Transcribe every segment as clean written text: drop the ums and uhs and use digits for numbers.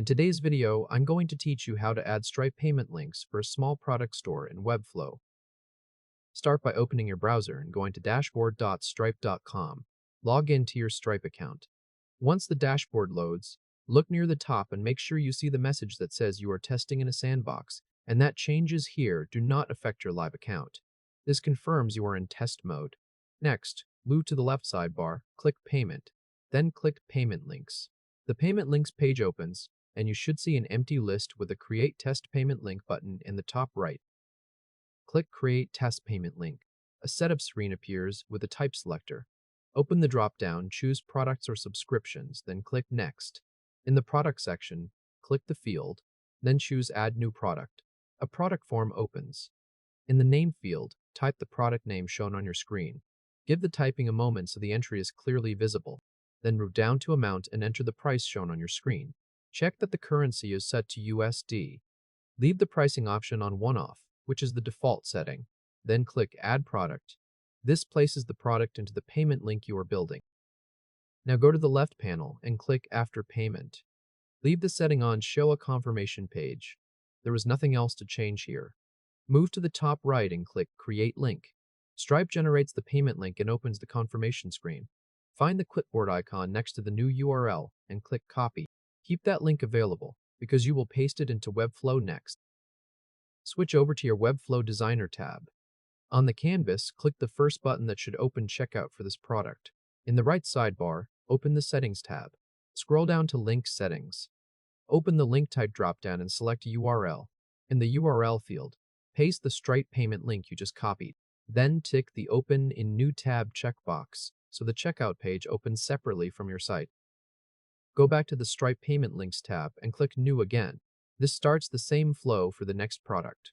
In today's video, I'm going to teach you how to add Stripe payment links for a small product store in Webflow. Start by opening your browser and going to dashboard.stripe.com. Log into your Stripe account. Once the dashboard loads, look near the top and make sure you see the message that says you are testing in a sandbox and that changes here do not affect your live account. This confirms you are in test mode. Next, move to the left sidebar, click Payment, then click Payment Links. The Payment Links page opens, and you should see an empty list with a Create Test Payment Link button in the top right. Click Create Test Payment Link. A setup screen appears with a type selector. Open the drop-down, choose Products or Subscriptions, then click Next. In the Product section, click the field, then choose Add New Product. A product form opens. In the Name field, type the product name shown on your screen. Give the typing a moment so the entry is clearly visible. Then move down to Amount and enter the price shown on your screen. Check that the currency is set to USD. Leave the pricing option on One-Off, which is the default setting. Then click Add Product. This places the product into the payment link you are building. Now go to the left panel and click After Payment. Leave the setting on Show a Confirmation page. There is nothing else to change here. Move to the top right and click Create Link. Stripe generates the payment link and opens the confirmation screen. Find the clipboard icon next to the new URL and click Copy. Keep that link available because you will paste it into Webflow next. Switch over to your Webflow Designer tab. On the canvas, click the first button that should open checkout for this product. In the right sidebar, open the Settings tab. Scroll down to Link Settings. Open the link type dropdown and select URL. In the URL field, paste the Stripe payment link you just copied. Then tick the Open in New tab checkbox so the checkout page opens separately from your site. Go back to the Stripe Payment Links tab and click New again. This starts the same flow for the next product.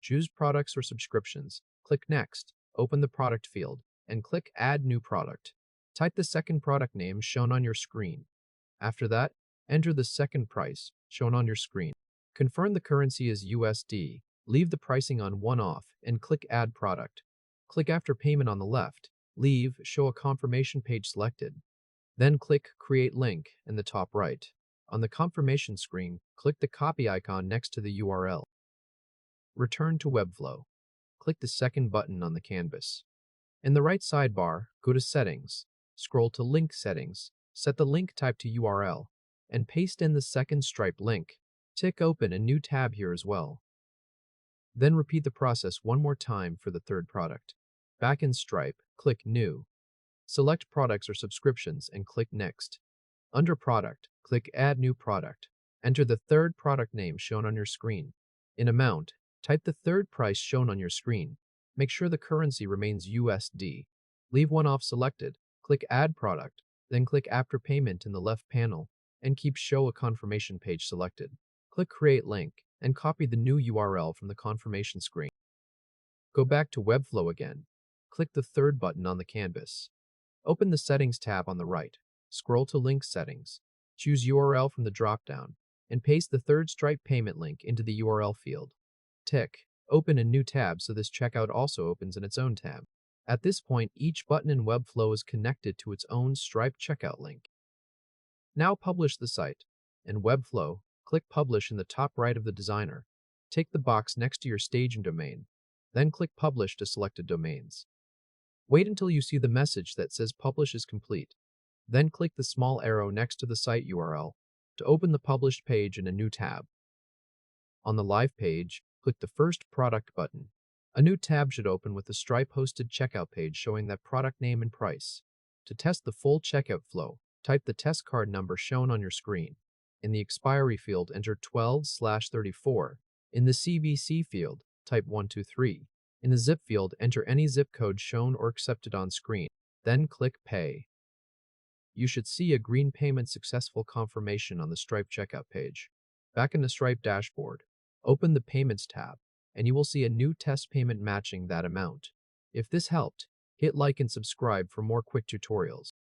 Choose Products or Subscriptions. Click Next, open the Product field, and click Add New Product. Type the second product name shown on your screen. After that, enter the second price shown on your screen. Confirm the currency is USD. Leave the pricing on One-Off and click Add Product. Click After Payment on the left. Leave Show a Confirmation page selected. Then click Create Link in the top right. On the confirmation screen, click the copy icon next to the URL. Return to Webflow. Click the second button on the canvas. In the right sidebar, go to Settings. Scroll to Link Settings. Set the link type to URL and paste in the second Stripe link. Tick Open a new tab here as well. Then repeat the process one more time for the third product. Back in Stripe, click New. Select Products or Subscriptions and click Next. Under Product, click Add New Product. Enter the third product name shown on your screen. In Amount, type the third price shown on your screen. Make sure the currency remains USD. Leave One-Off selected. Click Add Product, then click After Payment in the left panel, and keep Show a Confirmation page selected. Click Create Link and copy the new URL from the confirmation screen. Go back to Webflow again. Click the third button on the canvas. Open the Settings tab on the right. Scroll to Link Settings. Choose URL from the dropdown and paste the third Stripe payment link into the URL field. Tick Open a new tab so this checkout also opens in its own tab. At this point, each button in Webflow is connected to its own Stripe checkout link. Now publish the site. In Webflow, click Publish in the top right of the designer. Tick the box next to your staging domain. Then click Publish to selected domains. Wait until you see the message that says Publish is complete. Then click the small arrow next to the site URL to open the published page in a new tab. On the live page, click the first Product button. A new tab should open with the Stripe-hosted checkout page showing that product name and price. To test the full checkout flow, type the test card number shown on your screen. In the expiry field, enter 12/34. In the CVC field, type 123. In the zip field, enter any zip code shown or accepted on screen. Then click Pay. You should see a green Payment Successful confirmation on the Stripe checkout page. Back in the Stripe dashboard, open the Payments tab, and you will see a new test payment matching that amount. If this helped, hit like and subscribe for more quick tutorials.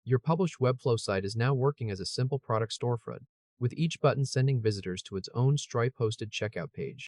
Your published Webflow site is now working as a simple product storefront, with each button sending visitors to its own Stripe-hosted checkout page.